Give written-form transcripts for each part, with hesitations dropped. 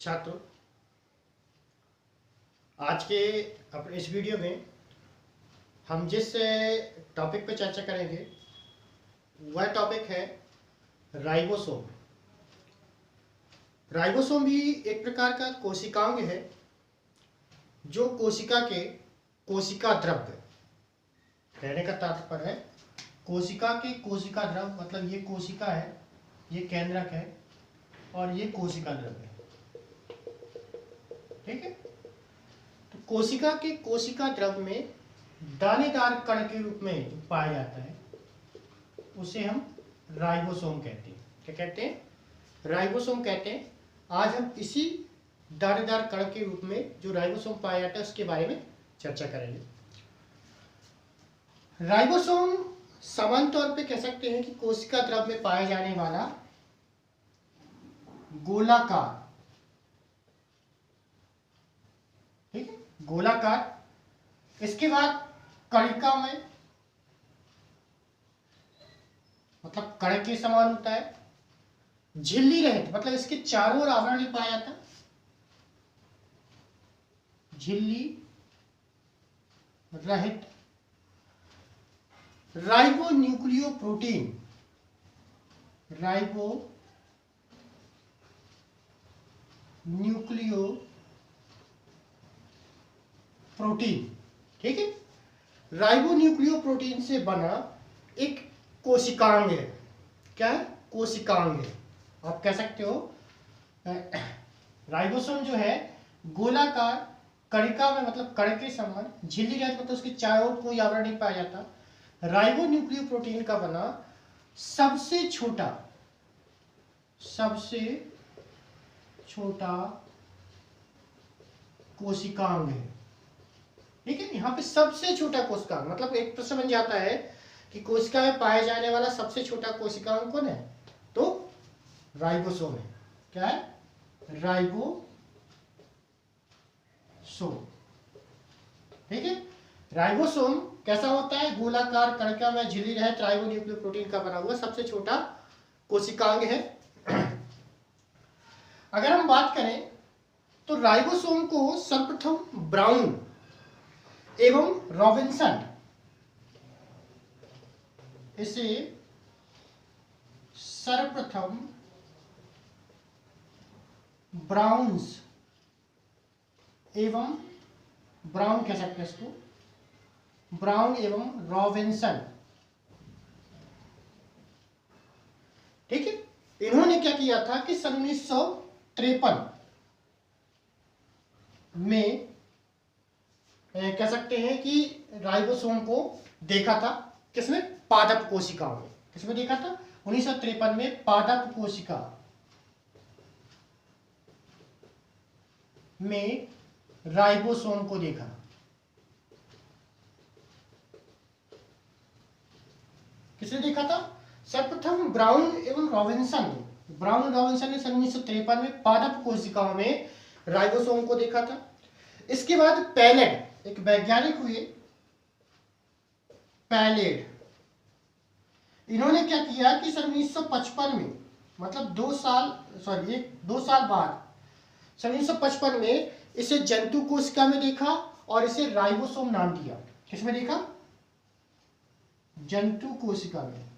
छात्रों, आज के अपने इस वीडियो में हम जिस टॉपिक पर चर्चा करेंगे वह टॉपिक है राइबोसोम। राइबोसोम भी एक प्रकार का कोशिकांग है जो कोशिका के कोशिका द्रव्य, कहने का तात्पर्य है कोशिका के कोशिका द्रव्य, मतलब ये कोशिका है, ये केंद्रक है और ये कोशिका द्रव्य है। ठीक है, तो कोशिका के कोशिका द्रव्य में दानेदार कण के रूप में पाया जाता है, उसे हम राइबोसोम कहते हैं। क्या कहते हैं? राइबोसोम कहते हैं। आज हम इसी दानेदार कण के रूप में जो राइबोसोम पाया जाता है उसके बारे में चर्चा करेंगे। राइबोसोम सामान्य तौर पे कह सकते हैं कि कोशिका द्रव्य में पाया जाने वाला गोलाकार, ठीक है, गोलाकार, इसके बाद कणिका में, मतलब कण के समान होता है, झिल्ली रहित, मतलब इसके चारों ओर आवरण नहीं पाया जाता, झिल्ली रहित, ribo nucleo protein, ribo nucleo protein, ठीक है, राइबो न्यूक्लियो प्रोटीन से बना एक कोशिकांग है। क्या है? कोशिकांग है। आप कह सकते हो राइबोसोम जो है गोलाकार, कणिका में मतलब कण के समान, झिल्ली रहती, मतलब उसके चारों ओर कोई आवरण नहीं पाया जाता, राइबो न्यूक्लियो प्रोटीन का बना सबसे छोटा कोशिकांग है। ठीक है, यहाँ पे सबसे छोटा कोशिकांग, मतलब एक प्रश्न बन जाता है कि कोशिका में पाया जाने वाला सबसे छोटा कोशिकांग कौन है? तो राइबोसोम है। क्या है? राइबोसोम। ठीक है, राइबोसोम कैसा होता है? गोलाकार, कणिका में झिल्ली रहित, राइबो न्यूक्लियो प्रोटीन का बना हुआ सबसे छोटा कोशिकांग है। अगर हम बात करें तो राइबोसोम को सर्वप्रथम ब्राउन एवं रॉबिन्सन, इसे सर्वप्रथम ब्राउन्स एवं ब्राउन कह सकते हैं इसको, ब्राउन एवं रॉबिन्सन, ठीक है, इन्होंने क्या किया था कि सन 1953 में कह सकते हैं कि राइबोसोम को देखा था। किसमें? पादप कोशिकाओं में। किसमें देखा था? 1953 में पादप कोशिका में राइबोसोम को देखा। किसने देखा था? सर्वप्रथम ब्राउन एवं रॉबिन्सन, ब्राउन और रॉबिन्सन ने सन 1953 में पादप कोशिकाओं में राइबोसोम को देखा था। इसके बाद पैलेड, एक वैज्ञानिक हुए, पैलेड, इन्होंने क्या किया कि सन 1955 में, मतलब 2 साल बाद, सन 1955 में इसे जंतु कोशिका में देखा और इसे राइबोसोम नाम दिया। किसमें देखा? जंतु कोशिका में।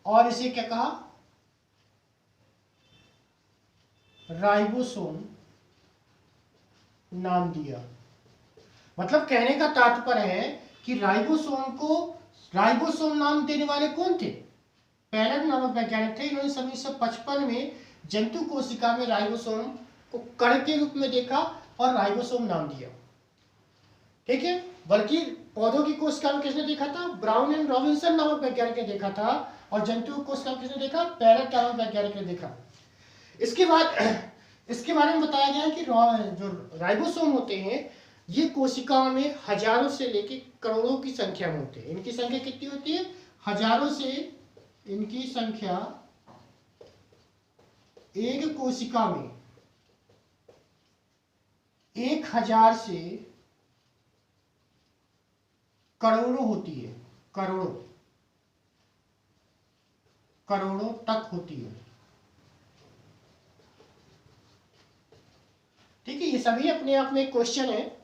और इसे क्या कहा? राइबोसोम नाम दिया। मतलब कहने का तात्पर्य है कि राइबोसोम को राइबोसोम नाम देने वाले कौन थे? पैलेड नामक वैज्ञानिक थे। इन्होंने सन 1955 में जंतु कोशिका में राइबोसोम को कण के रूप में देखा और राइबोसोम नाम दिया। ठीक है, बल्कि पौधों की कोशिका में किसने देखा था? ब्राउन एंड रॉबिन्सन नामक वैज्ञानिक ने देखा था, और जंतु कोशिका में किसने देखा? पैलेड नामक वैज्ञानिक ने देखा। इसके बाद इसके बारे में बताया गया है कि जो राइबोसोम होते हैं ये कोशिकाओं में हजारों से लेकर करोड़ों की संख्या में होते हैं। इनकी संख्या कितनी होती है? हजारों से, इनकी संख्या एक कोशिका में 1000 से करोड़ों होती है, करोड़ों। करोड़ों तक होती है। ठीक है, ये सभी अपने आप में एक क्वेश्चन है,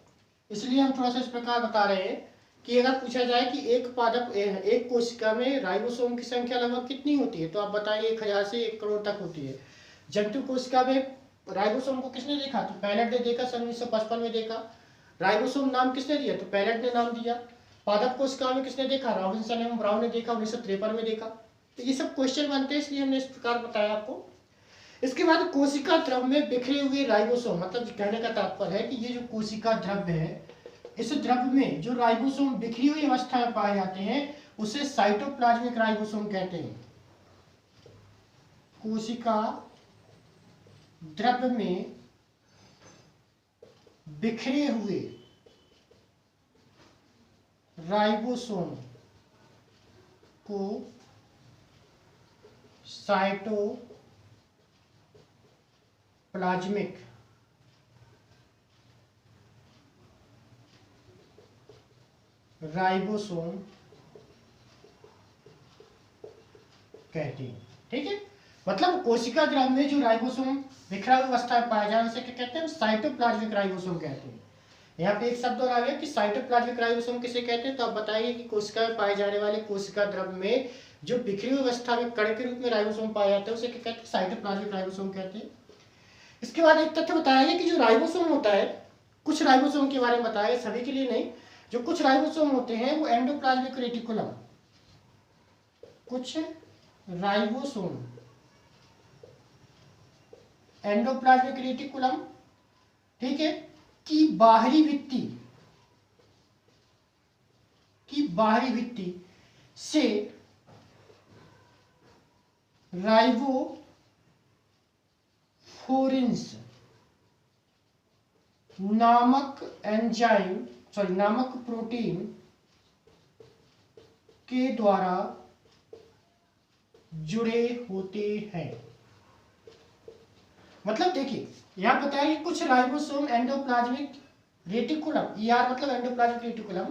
इसलिए हम थोड़ा सा इस प्रकार बता रहे हैं कि अगर पूछा जाए कि एक पादप एक कोशिका में राइबोसोम की संख्या लगभग कितनी होती है, तो आप बताइए 1000 से 1 करोड़ तक होती है। जंतु कोशिका में राइबोसोम को किसने देखा, तो पैलेट ने देखा, सन 1955 में देखा। राइबोसोम नाम किसने दिया, तो पैलेट ने नाम दिया। पादप कोशिका में किसने देखा, रॉबिन्सन एवं ब्राउन ने देखा, 1953 में देखा। तो ये सब क्वेश्चन बनते हैं, इसलिए हमने इस प्रकार बताया आपको। इसके बाद कोशिका द्रव में बिखरे हुए राइबोसोम, मतलब कहने का तात्पर्य है कि ये जो कोशिका द्रव्य है, इस द्रव्य में जो राइबोसोम बिखरी हुई अवस्था में पाए जाते हैं उसे साइटोप्लाज्मिक राइबोसोम कहते हैं। कोशिका द्रव्य में बिखरे हुए राइबोसोम को साइटोप्लाज्मिक राइबोसोम कहते हैं। ठीक है, मतलब कोशिका द्रव में जो राइबोसोम बिखरा हुआ अवस्था में पाया जाए उसे क्या कहते हैं, साइटोप्लाज्मिक राइबोसोम कहते हैं। यहाँ पे एक शब्द और आ गया कि साइटोप्लाज्मिक राइबोसोम किसे कहते हैं, तो आप बताइए कि कोशिका में पाए जाने वाले कोशिका द्रव में जो बिखरी हुई अवस्था में कण के रूप में राइबोसोम पाया जाता है उसे क्या कहते हैं, साइटोप्लाज्मिक राइबोसोम कहते हैं। इसके बाद एक तथ्य बताया गया कि जो राइबोसोम होता है, कुछ राइबोसोम के बारे में बताया गया, सभी के लिए नहीं, जो कुछ राइबोसोम होते हैं वो एंडोप्लाज्मिक रेटिकुलम, कुछ राइबोसोम एंडोप्लाज्मिक रेटिकुलम, ठीक है, की बाहरी भित्ति से राइबोफ्लोरेंस नामक प्रोटीन के द्वारा जुड़े होते हैं। मतलब देखिए यहां बताया कि कुछ राइबोसोम एंडोप्लाज्मिक रेटिकुलम, ER मतलब एंडोप्लाज्मिक रेटिकुलम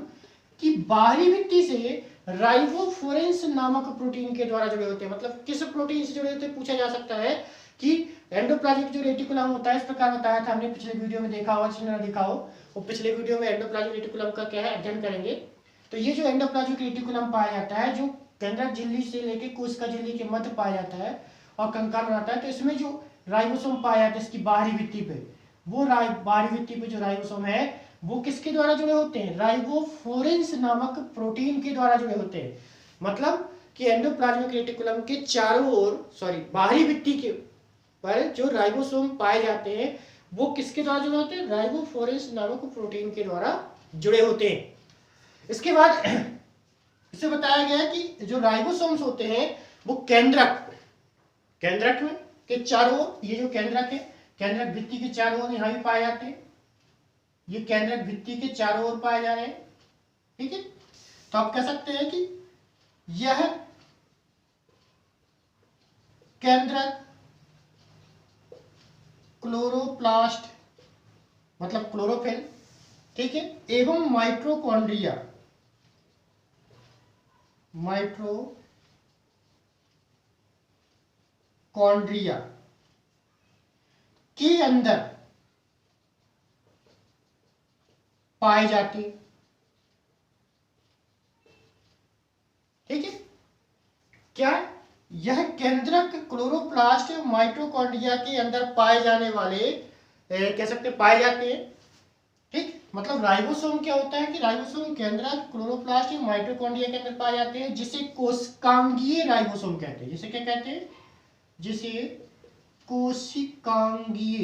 की बाहरी भित्ति से राइबोफ्लोरेंस नामक प्रोटीन के द्वारा जुड़े होते हैं। मतलब किस प्रोटीन से जुड़े होते हैं पूछा जा सकता है कि एंडोप्लाज्मिक जो रेटिकुलम होता है, इस प्रकार बताया था हमने पिछले वीडियो में, देखा होगा जिसने देखा हो वो पिछले वीडियो में एंडोप्लाज्मिक रेटिकुलम का क्या है अध्ययन करेंगे। तो ये जो एंडोप्लाज्मिक रेटिकुलम पाया जाता है, जो केंद्रक झिल्ली से लेकर कोशिका झिल्ली के मध्य पाया जाता है और कंकाल बनाता है, तो इसमें जो राइबोसोम पाया जाता है इसकी बाहरी भित्ति पे, वो बाहरी भित्ति पे जो राइबोसोम है वो किसके द्वारा जुड़े होते हैं, राइबोफ्लोरेंस नामक प्रोटीन के द्वारा जुड़े होते हैं। मतलब कि एंडोप्लाज्मिक रेटिकुलम के चारों ओर, बाहरी भित्ति के पर जो राइबोसोम पाए जाते हैं वो किसके द्वारा जुड़े होते हैं, राइबोफ्लोरेंस नामक प्रोटीन के द्वारा जुड़े होते हैं। इसके बाद इसे बताया गया कि जो राइबोसोम्स होते हैं वो केंद्रक में के चारों ओर, ये जो केंद्रक है, केंद्रक भित्ति के चारों ओर यहाँ भी पाए जाते हैं, ये केंद्रक भित्ति के चारों ओर पाए जा रहे हैं। ठीक है, तो आप कह सकते हैं कि यह केंद्रक क्लोरोप्लास्ट मतलब क्लोरोफिल, ठीक है, एवं माइटोकॉन्ड्रिया के अंदर पाए जाते। ठीक है, क्या यह केंद्रक क्लोरोप्लास्ट माइटोकॉन्ड्रिया के अंदर पाए जाने वाले कह सकते पाए जाते हैं। ठीक, मतलब राइबोसोम क्या होता है कि राइबोसोम केंद्रक क्लोरोप्लास्ट माइटोकॉन्ड्रिया के अंदर पाए जाते हैं, जिसे कोशिकांगीय राइबोसोम कहते हैं। जिसे क्या कहते हैं, जिसे कोशिकांगीय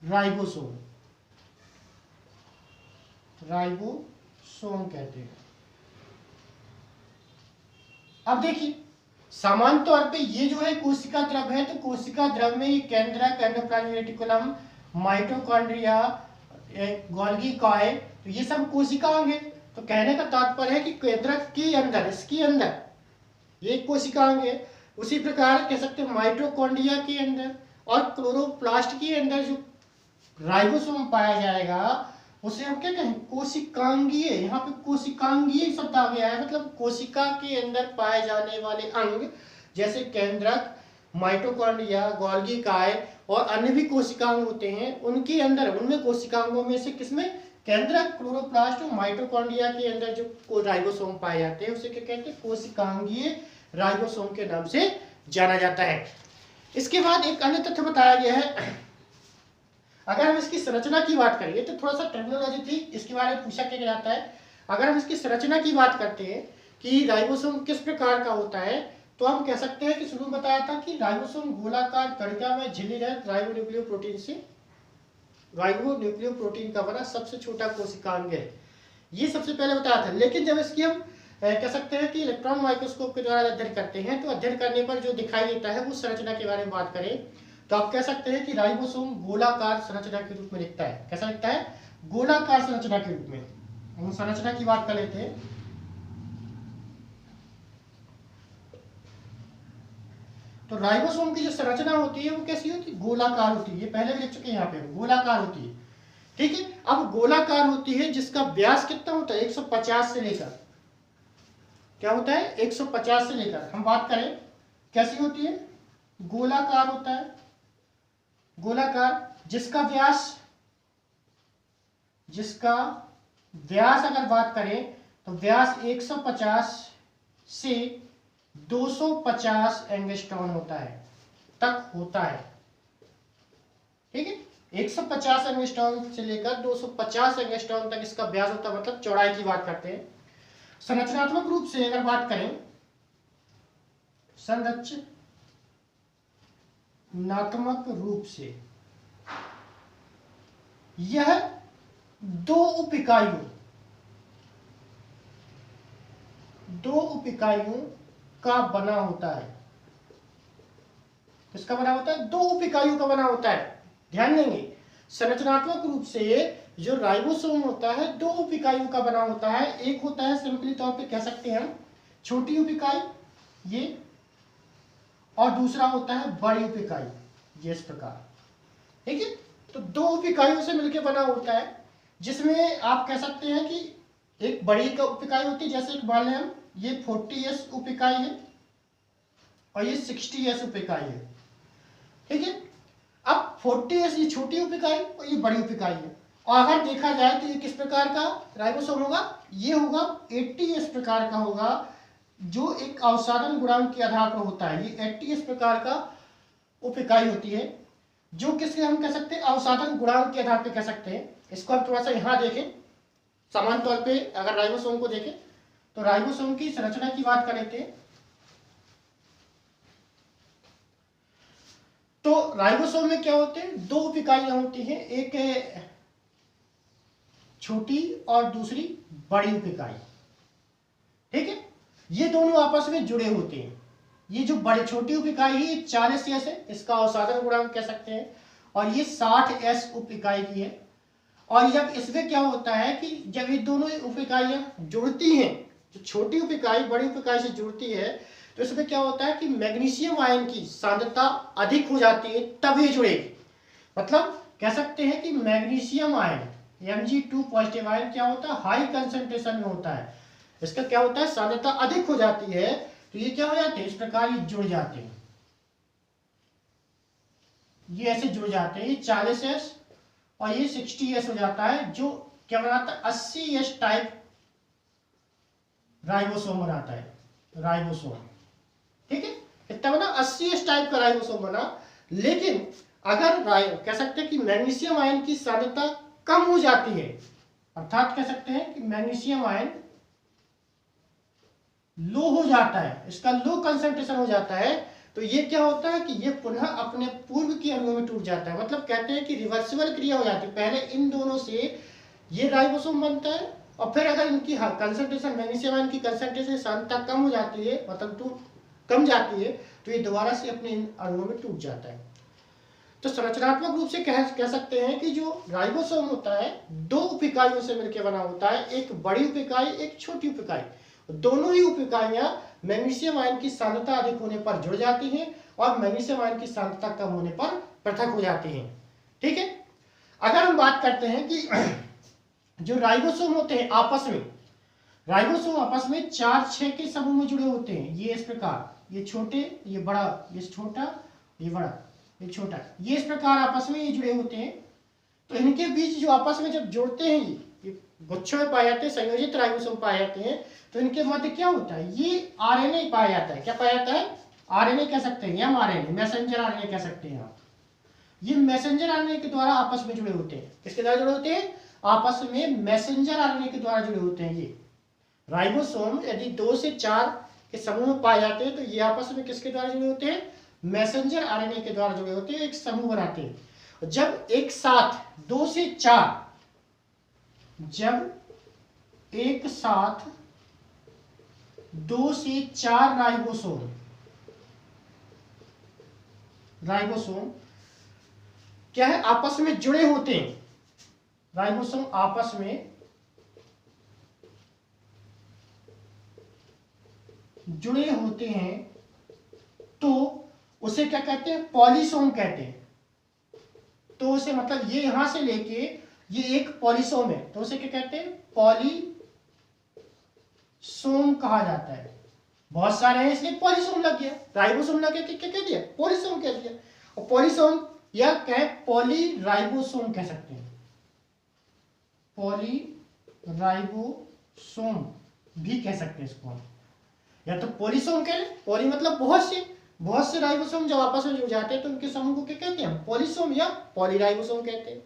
राइबोसोम कहते हैं। अब देखिए सामान्य तौर पे ये जो है कोशिका द्रव है, तो कोशिका द्रव में ये केंद्रक, endoplasmic reticulum, mitochondria, Golgi coil, तो ये सब कोशिकांग है। तो कहने का तात्पर्य है कि केंद्रक के अंदर, इसके अंदर ये कोशिकांग है, उसी प्रकार कह सकते हैं माइटोकॉन्ड्रिया के अंदर और क्लोरोप्लास्ट के अंदर जो राइबोसोम पाया जाएगा उसे हम क्या कहें, कोशिकांगीय। यहाँ पे कोशिकांगीय शब्द आ गया है, मतलब कोशिका के अंदर पाए जाने वाले अंग जैसे केंद्रक, माइटोकॉन्ड्रिया, गोल्गी काय और अन्य भी कोशिकांग होते हैं, उनके अंदर, उनमें कोशिकांगों में से किसमें, केंद्रक, क्लोरोप्लास्ट और माइटोकॉन्ड्रिया के अंदर जो राइबोसोम पाए जाते हैं उसे क्या कहते हैं, कोशिकांगीय राइबोसोम के नाम से जाना जाता है। इसके बाद एक अन्य तथ्य बताया गया है, अगर हम इसकी संरचना की बात करेंगे तो थोड़ा सा टर्मिनोलॉजी थी, इसके बारे में पूछा क्या जाता है। अगर हम इसकी संरचना की बात करते हैं कि राइबोसोम किस प्रकार का होता है, तो हम कह सकते हैं कि शुरू में बताया था कि राइबोसोम गोलाकार कणिका में झिल्ली रहित राइबोन्यूक्लियोप्रोटीन से, राइबोन्यूक्लियोप्रोटीन का बना सबसे छोटा कोशिकांग है, ये सबसे पहले बताया था। लेकिन जब इसकी हम कह सकते हैं कि इलेक्ट्रॉन माइक्रोस्कोप के द्वारा अध्ययन करते हैं, तो अध्ययन करने पर जो दिखाई देता है उस संरचना के बारे में बात करें तो आप कह सकते हैं कि राइबोसोम गोलाकार संरचना के रूप में दिखता है। कैसा दिखता है, गोलाकार संरचना के रूप में। हम संरचना की बात कर लेते हैं। तो राइबोसोम की जो संरचना होती है वो कैसी होती है, गोलाकार होती है। ये पहले भी लिख चुके हैं यहाँ पे, गोलाकार होती है। ठीक है, अब गोलाकार होती है जिसका व्यास कितना होता है, 150 से लेकर, क्या होता है, 150 से लेकर, हम बात करें कैसी होती है, गोलाकार होता है। गोलाकार जिसका व्यास अगर बात करें तो व्यास 150 से 250 एंगस्ट्रॉन होता है, तक होता है। ठीक है, 150 एंगस्ट्रॉन से लेकर 250 एंगस्ट्रॉन तक इसका व्यास होता है, मतलब चौड़ाई की बात करते हैं। संरचनात्मक रूप से अगर बात करें, संरचनात्मक रूप से यह दो उप इकाइयों का बना होता है। किसका बना होता है, दो उप इकाइयों का बना होता है। ध्यान देंगे, संरचनात्मक रूप से जो राइबोसोम होता है दो उप इकाइयों का बना होता है। एक होता है सिंपली तौर पे कह सकते हैं हम छोटी उप इकाई ये, और दूसरा होता है बड़ी उप इकाई ये, इस प्रकार। ठीक है, तो दो उप इकाइयों से मिलकर बना होता है, जिसमें आप कह सकते हैं कि एक बड़ी उप इकाई होती है, जैसे एक मान लें हम ये 40s उप इकाई है और ये 60s उप इकाई है। ठीक है, अब 40s ये छोटी उप इकाई और ये बड़ी उप इकाई है। और अगर देखा जाए तो ये किस प्रकार का राइबोसोम होगा, ये होगा 80s प्रकार का होगा, जो एक अवसादन गुणांक के आधार पर होता है। ये 80s प्रकार का उप इकाई होती है, जो किसके हम कह सकते हैं, अवसादन गुणांक के आधार पर कह सकते हैं। इसको हम थोड़ा सा यहाँ देखें, समान तौर पे अगर राइबोसोम को देखें तो राइबोसोम की संरचना की बात कर लेते हैं। तो राइबोसोम में क्या होते हैं, दो उप इकाइयां होती हैं, एक छोटी और दूसरी बड़ी उप इकाई। ठीक है, ये दोनों आपस में जुड़े होते हैं। ये जो बड़ी छोटी उप इकाई है ये 40s है, इसका अवसादन गुणांक कह सकते हैं, और ये 60s उप इकाई की है। और जब इसमें क्या होता है कि जब ये दोनों उप इकाइयां जुड़ती हैं, जो छोटी उप इकाई बड़ी उप इकाई से जुड़ती है, तो इसमें क्या होता है कि मैग्नीशियम आयन की सांद्रता अधिक हो जाती है, तब ये जुड़ेगी। मतलब कह सकते हैं कि magnesium ion Mg2 positive ion क्या होता है, हाई कंसंट्रेशन में होता है, इसका क्या होता है, सांद्रता अधिक हो जाती है, तो ये क्या हो जाते हैं, इस प्रकार ये जुड़ जाते हैं, ये ऐसे जुड़ जाते हैं। ये 40s और ये 60s हो जाता है, जो क्या बनाता है, 80s टाइप राइबोसोम बनाता है, राइबोसोम। ठीक है, इतना बना 80s टाइप का राइबोसोम बना। लेकिन अगर कह सकते हैं कि मैग्नीशियम आयन की सांद्रता कम हो जाती है, अर्थात कह सकते हैं कि मैग्नीशियम आयन लो हो जाता है, इसका लो कंसंट्रेशन हो जाता है, तो ये क्या होता है कि ये पुनः अपने पूर्व के अणुओं में टूट जाता है। मतलब कहते हैं कि रिवर्सिबल क्रिया हो जाती है, पहले इन दोनों से ये राइबोसोम बनता है, और फिर अगर इनकी कंसंट्रेशन, मैग्नीशियम आयन की कंसंट्रेशन सांद्रता कम हो जाती है, मतलब कम जाती है, तो ये दोबारा से अपने इन अणुओं में टूट जाता है। तो संरचनात्मक रूप से कह सकते हैं कि जो राइबोसोम होता है दो उप इकाइयों से मिलकर बना होता है, एक बड़ी उप इकाई, एक छोटी उप इकाई। दोनों ही उप इकाइयां मैग्नीशियम आयन की सांद्रता अधिक होने पर जुड़ जाती हैं और मैग्नीशियम आयन की सांद्रता कम होने पर पृथक हो जाती हैं। ठीक है, अगर हम बात करते हैं कि जो राइबोसोम होते हैं आपस में, राइबोसोम आपस में 4-6 के समूह में जुड़े होते हैं। ये इस प्रकार, ये छोटे, ये बड़ा, ये छोटा, ये बड़ा, ये छोटा, ये इस प्रकार आपस में ये जुड़े होते हैं। तो इनके बीच जो आपस में जब जोड़ते हैं, ये गुच्छों में पाए जाते हैं, संयोजित राइबोसोम पाए जाते हैं, तो इनके मध्य क्या होता है, ये आरएनए पाया जाता है। क्या पाया जाता है? आरएनए कह सकते हैं, एमआरएनए, मैसेंजर आरएनए कह सकते हैं आप। ये मैसेंजर आरएनए के द्वारा आपस में जुड़े होते हैं। किसके द्वारा जुड़े होते हैं? आपस में मैसेंजर आरएनए के द्वारा जुड़े होते हैं। ये राइबोसोम यदि 2 से 4 के समूह में पाए जाते हैं, तो ये आपस में किसके द्वारा जुड़े होते हैं? मैसेंजर आरएनए के द्वारा जुड़े होते हैं, एक समूह बनाते हैं। जब एक साथ 2 से 4, जब एक साथ 2 से 4 राइबोसोम क्या है, आपस में जुड़े होते हैं। राइबोसोम आपस में जुड़े होते हैं, तो उसे क्या कहते हैं? पॉलीसोम कहते हैं। तो उसे मतलब ये यहां से लेके ये एक पॉलीसोम है, तो उसे क्या कहते हैं? पॉलीसोम कहा जाता है। बहुत सारे हैं इसलिए पॉलीसोम लग गया, राइबोसोम लग गया, क्या कह दिया? पॉलीसोम कह दिया। और पॉलीसोम या कहे पॉलीराइबोसोम कह सकते हैं, पॉलीराइबोसोम भी कह सकते हैं इसको। या तो पॉलीसोम कह लें, पॉली मतलब बहुत से राइबोसोम जब आपस में जुड़ जाते हैं तो उनके समूह को क्या कहते हैं? पॉलीसोम या पॉलीराइबोसोम कहते हैं।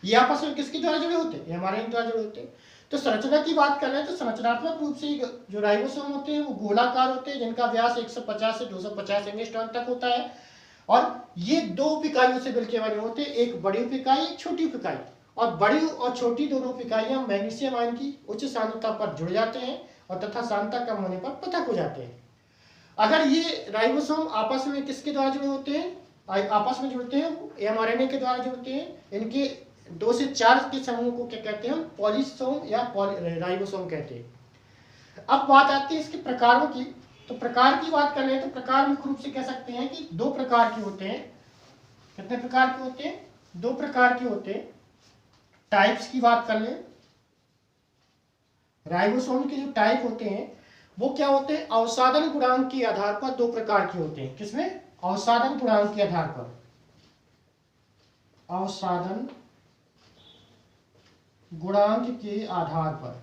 ये आपस में किसके द्वारा जुड़े होते हैं? एमआरएनए द्वारा जुड़े होते हैं। तो संरचना की बात कर रहे हैं तो संरचनात्मक रूप से जो राइबोसोम होते हैं वो गोलाकार होते हैं, जिनका व्यास 150 से 250 एंगस्ट्रॉम तक होता है। और ये 2 उपिकाइयों से मिलकर बने होते हैं, एक बड़ी उपिकाई, एक छोटी उपिकाई। और बड़ी और छोटी दोनों उपिकाइयां मैग्नीशियम आयन की उच्च सांद्रता पर जुड़ जाते हैं और तथा सांद्रता कम होने पर पृथक हो जाते हैं। अगर ये राइबोसोम आपस में किसके द्वारा जुड़े होते हैं? आपस में जुड़ते हैं एमआरएनए के द्वारा जुड़ते हैं। इनके 2 से 4 के समूह को क्या कहते हैं? हम पॉलीसोम या राइबोसोम कहते हैं। अब बात आती है इसके प्रकारों की। तो प्रकार की बात कर रहे हैं तो प्रकार मुख्य रूप से कह सकते हैं कि 2 प्रकार के होते हैं। कितने प्रकार के होते हैं? 2 प्रकार के होते हैं। टाइप्स की बात कर लें, राइबोसोम के जो टाइप होते हैं वो क्या होते हैं? अवसादन गुणांक के आधार पर 2 प्रकार के होते हैं। किसमें? अवसादन गुणांक के आधार पर। अवसादन गुणांक के आधार पर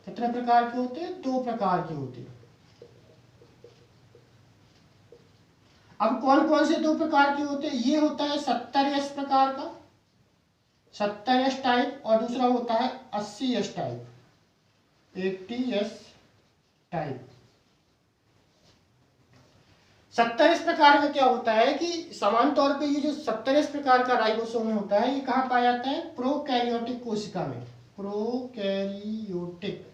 कितने प्रकार के होते हैं? 2 प्रकार के होते हैं। अब कौन कौन से 2 प्रकार के होते हैं? ये होता है 70S प्रकार का, 70S टाइप, और दूसरा होता है 80S type, 80S type. 70S प्रकार का क्या होता है कि समान तौर पे ये जो 70S प्रकार का राइबोसोम होता है ये कहाँ पाया जाता है? प्रोकैरियोटिक कोशिका में। प्रोकैरियोटिक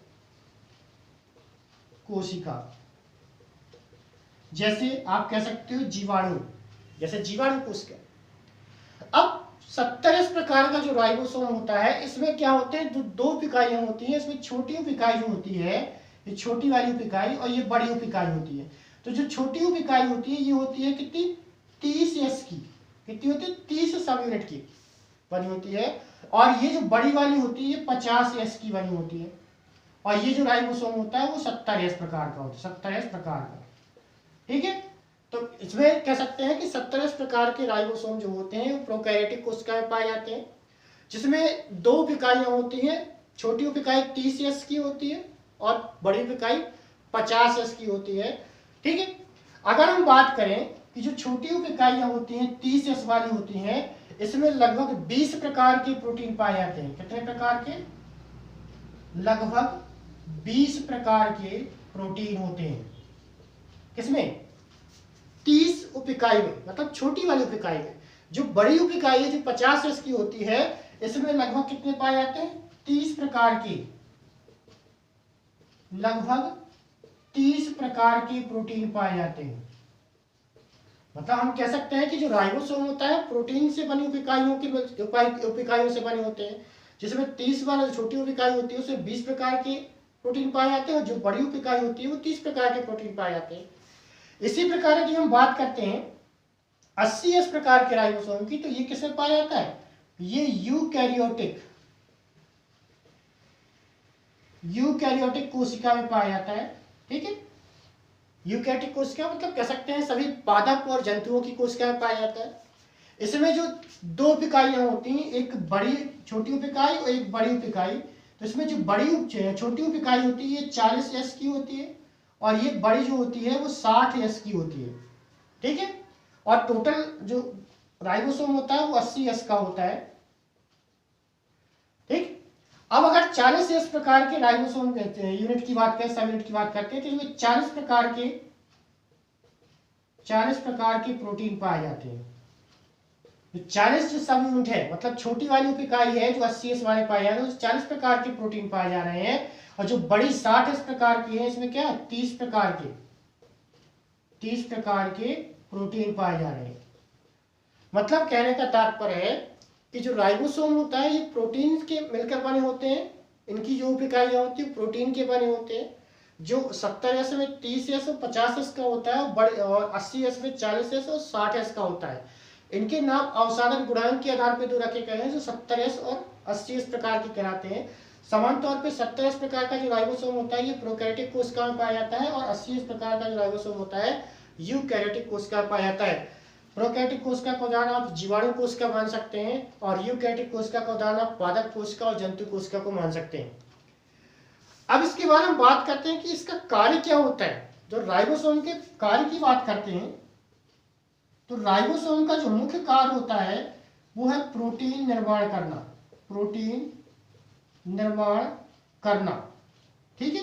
कोशिका, जैसे आप कह सकते हो जीवाणु, जैसे जीवाणु कोशिका। अब 70S प्रकार का जो राइबोसोम होता है इसमें क्या होते हैं? जो 2 उपिकाइयां होती हैं, इसमें छोटी उपिकाई जो होती है, ये छोटी वाली उपिकाई, और ये बड़ी उपिकाई होती है। तो जो छोटी उपिकाई होती है ये होती है कितनी? 30S की। कितनी होती है? 30 सब यूनिट की बनी होती है। और ये जो बड़ी वाली होती है 50S की बनी होती है। और ये जो राइबोसोम होता है वो 70S प्रकार का होता है, 70S प्रकार का। ठीक है, तो इसमें कह सकते हैं कि 70S प्रकार के राइबोसोम जो होते हैं वो प्रोकैरियोटिक कोशिका में पाए जाते हैं, जिसमें 2 उपिकाइयां होती हैं। छोटी उपिकाई 30S की होती है और बड़ी उपिकाई 50S की होती है। ठीक है, अगर हम बात करें कि जो छोटी उपिकाइयां होती हैं 30S वाली होती हैं, इसमें लगभग 20 प्रकार के प्रोटीन पाए जाते हैं। कितने प्रकार के? लगभग 20 प्रकार के प्रोटीन होते हैं। किसमें? 30 उपिकाई में, मतलब छोटी वाली उपिकाई में। जो बड़ी उपिकाई है जो 50S की होती है, इसमें लगभग कितने पाए जाते हैं? 30 प्रकार के, लगभग 30 प्रकार के प्रोटीन पाए जाते हैं। मतलब हम कह सकते हैं कि जो राइबोसोम होता है प्रोटीन से बनी उपिकाइयों से बने होते हैं, जिसमें 30 वाला छोटी उपिकाई होती है उसमें 20 प्रकार के प्रोटीन पाए जाते हैं, और जो बड़ी उपिकाई होती है वो 30 प्रकार के प्रोटीन पाए जाते हैं। इसी प्रकार की हम बात करते हैं 80S प्रकार के राइबोसोम की, तो ये किसमें पाया जाता है? ये यूकैरियोटिक यूकैरियोटिक कोशिका में पाया जाता है। ठीक है, यूकैरियोटिक कोशिका मतलब कह सकते हैं सभी पादप और जंतुओं की कोशिका में पाया जाता है। इसमें जो दो उपिकाइयां होती हैं, एक बड़ी छोटी उपिकाई और एक बड़ी उपिकाई। तो इसमें जो बड़ी छोटी उपिकाई होती है ये 40S की होती है और ये बड़ी जो होती है वो 60S की होती है। ठीक है, और टोटल जो राइबोसोम होता है वो 80S का होता है। ठीक, अब अगर 40S प्रकार के राइबोसोम कहते हैं, यूनिट की बात करें, सब यूनिट की बात करते हैं, तो इसमें 40 प्रकार के प्रोटीन पाए जाते हैं। 40 जो सब यूनिट है, मतलब छोटी वाली उपिकाई है जो 80S वाले पाए जा रहे हैं, उस 40 प्रकार के प्रोटीन पाए जा रहे हैं। और जो बड़ी 60S प्रकार की है, इसमें क्या 30 प्रकार के प्रोटीन पाए जा रहे हैं। मतलब कहने का तात्पर्य है कि जो राइबोसोम होता है ये प्रोटीन के मिलकर बने होते हैं। इनकी जो उपिकाइयां होती है प्रोटीन के बने होते हैं। जो 70S में 30S और 50S का होता है, बड़े और 80S में 40S और 60S का होता है। इनके नाम अवसादन गुणांक के आधार पर दो रखे गए हैं, जो 70S और 80S प्रकार के कहलाते हैं। समान तौर पे 70S प्रकार का जो राइबोसोम होता है ये प्रोकैरियोटिक कोशिका में पाया जाता है और 80S प्रकार का जो राइबोसोम होता है यूकैरियोटिक कोशिका में पाया जाता है। प्रोकैरियोटिक कोशिका का उदाहरण आप जीवाणु कोशिका मान सकते हैं और यूकैरियोटिक कोशिका का उदाहरण आप पादप कोशिका और जंतु कोशिका को मान सकते हैं। अब इसके बारे में बात करते हैं कि इसका कार्य क्या होता है। जो राइबोसोम के कार्य की बात करते हैं तो राइबोसोम का जो मुख्य कार्य होता है वो है प्रोटीन निर्माण करना। ठीक है,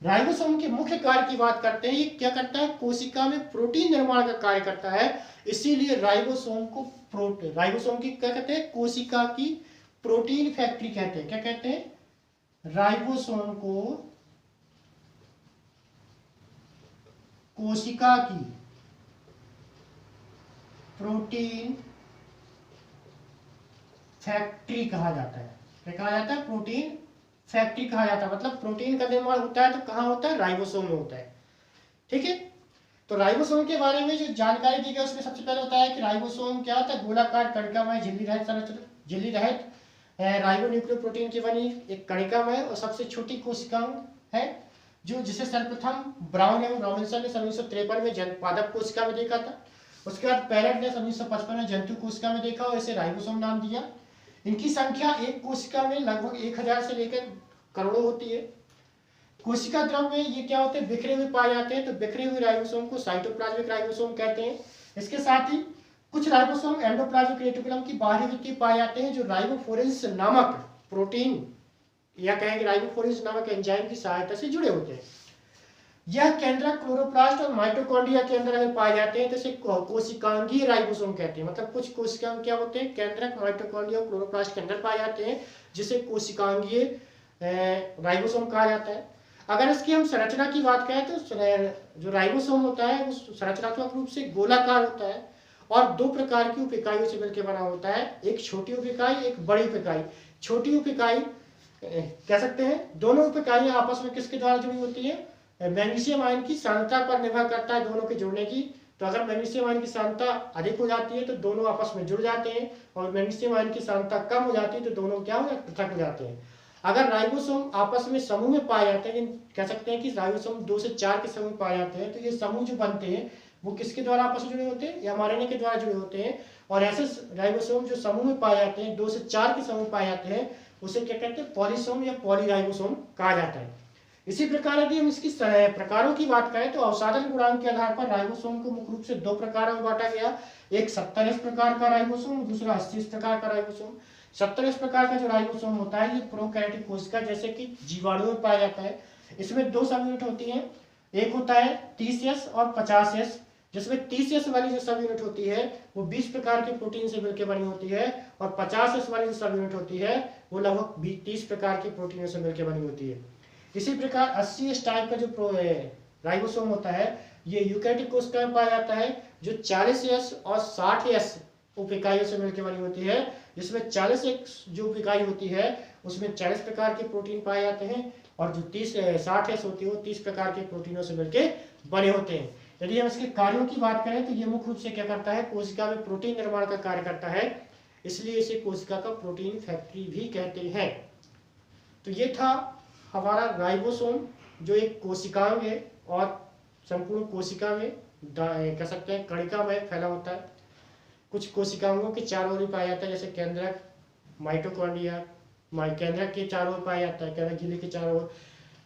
राइबोसोम के मुख्य कार्य की बात करते हैं, ये क्या करता है, कोशिका में प्रोटीन निर्माण का कार्य करता है। इसीलिए राइबोसोम की क्या कहते हैं, कोशिका की प्रोटीन फैक्ट्री कहते हैं। क्या कहते हैं, राइबोसोम को कोशिका की प्रोटीन फैक्ट्री कहा जाता है। क्या कहा जाता है, प्रोटीन फैक्ट्री कहा जाता है। मतलब प्रोटीन का निर्माण होता है तो कहाँ होता है, राइबोसोम में होता है। ठीक है, तो राइबोसोम के बारे में जो जानकारी दी गई उसमें सबसे पहले होता है कि राइबोसोम क्या होता है, गोलाकार कणिकामय झिल्ली रहित राइबोन्यूक्लियोप्रोटीन की बनी एक कणिकामय और सबसे छोटी कोशिका है, जो जिसे सर्वप्रथम ब्राउन एवं रॉबिन्सन ने 1953 में पादप कोशिका में देखा था। उसके बाद पैरेट ने 1955 में जंतु कोशिका में देखा और इसे राइबोसोम नाम दिया। इनकी संख्या एक कोशिका में लगभग 1000 से लेकर करोड़ों होती है। कोशिका द्रव में ये क्या होते हैं, बिखरे हुए पाए जाते हैं। तो बिखरे हुए राइबोसोम को साइटोप्लाज्मिक राइबोसोम कहते हैं। इसके साथ ही कुछ राइबोसोम एंडोप्लाज्मिक रेटिकुलम की बाहरी भित्ति पाए जाते हैं, जो राइबोफोरेंस नामक प्रोटीन या कहेंगे राइबोफोरेंस नामक एंजाइम की सहायता से जुड़े होते हैं। यह केंद्रक, क्लोरोप्लास्ट और माइटोकॉन्ड्रिया के अंदर अगर पाए जाते हैं तो इसे कोशिकांगीय राइबोसोम कहते हैं। मतलब कुछ कोशिकांग क्या होते हैं, केंद्रक, माइटोकॉन्ड्रिया और क्लोरोप्लास्ट के अंदर पाए जाते हैं, जिसे कोशिकांगीय राइबोसोम कहा जाता है। अगर इसकी हम संरचना की बात करें तो जो राइबोसोम होता है वो संरचनात्मक रूप से गोलाकार होता है और दो प्रकार की उपिकाइयों से मिलकर बना होता है, एक छोटी उपिकाई, एक बड़ी उपिकाई। छोटी उपिकाई कह सकते हैं, दोनों उपिकाइयां आपस में किसके द्वारा जुड़ी होती है, मैग्नीशियम आयन की सांद्रता पर निर्भर करता है दोनों के जुड़ने की। तो अगर मैग्नीशियम आयन की सांद्रता अधिक हो जाती है तो दोनों आपस में जुड़ जाते हैं, और मैग्नीशियम आयन की सांद्रता कम हो जाती है तो दोनों क्या हो जाते, पृथक हो जाते हैं। अगर राइबोसोम आपस में समूह में पाए जाते हैं, कह सकते हैं कि राइबोसोम 2 से 4 के समूह पाए जाते हैं, तो ये समूह जो बनते हैं वो किसके द्वारा आपस में जुड़े होते हैं, या mRNA के द्वारा जुड़े होते हैं। और ऐसे राइबोसोम जो समूह में पाए जाते हैं, 2 से 4 के समूह पाए जाते हैं, उसे क्या कहते हैं, पॉलीसोम या पॉलीराइबोसोम कहा जाता है। इसी प्रकार यदि हम इसकी प्रकारों की बात करें तो अवसादन गुणांक के आधार पर राइबोसोम को मुख्य रूप से 2 प्रकारों में बांटा गया, एक 70S प्रकार का राइबोसोम, दूसरा 80S प्रकार का राइबोसोम। 70S प्रकार का जो राइबोसोम होता है ये प्रोकैरियोटिक कोशिका जैसे कि जीवाणु में पाया जाता है। इसमें 2 सब यूनिट होती हैं, एक होता है 30S और 50S, जिसमें 30S वाली जो सब यूनिट होती है वो 20 प्रकार के प्रोटीन से मिलकर बनी होती है, और 50S वाली जो सब यूनिट होती है वो लगभग 30 प्रकार के प्रोटीनों से मिलकर बनी होती है। इसी प्रकार 80S टाइप का जो राइबोसोम होता है ये यूकैरियोटिक कोशिका में पाया जाता है, जो 40S और 60S उपिकाइयों से मिलकर बनी होती है, जिसमें 40S जो उपिकाई होती है उसमें 40 प्रकार के प्रोटीन पाए जाते हैं, और जो 60S होती है वो 30 प्रकार के प्रोटीनों से मिलकर बने होते हैं। यदि हम इसके कार्यों की बात करें तो ये मुख्य रूप से क्या करता है, कोशिका में प्रोटीन निर्माण का कार्य करता है, इसलिए इसे कोशिका का प्रोटीन फैक्ट्री भी कहते हैं। तो ये था हमारा राइबोसोम जो एक कोशिकांग है और संपूर्ण कोशिका में कह सकते हैं कणिका में फैला होता है। कुछ कोशिकांगों के चारों ओर पाया जाता है, जैसे केंद्रक, माइटोकॉन्ड्रिया, केंद्रक के चारों ओर पाया जाता है, केंद्रक झिल्ली के चारों ओर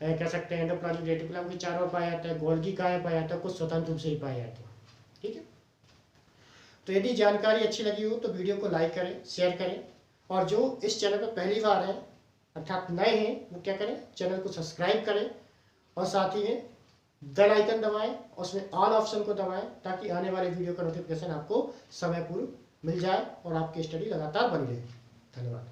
कह सकते हैं एंडोप्लाज्मिक रेटिकुलम के चारों ओर पाया जाता है, गोल्गी कहाँ पाया जाता है, कुछ स्वतंत्र रूप से ही पाया जाता है। ठीक है, तो यदि जानकारी अच्छी लगी हो तो वीडियो को लाइक करें, शेयर करें, और जो इस चैनल पर पहली बार है अर्थात नए हैं वो क्या करें, चैनल को सब्सक्राइब करें और साथ ही में बेल आइकन दबाएं और उसमें ऑल ऑप्शन को दबाएं ताकि आने वाले वीडियो का नोटिफिकेशन आपको समय पूर्व मिल जाए और आपकी स्टडी लगातार बनी रहे। धन्यवाद।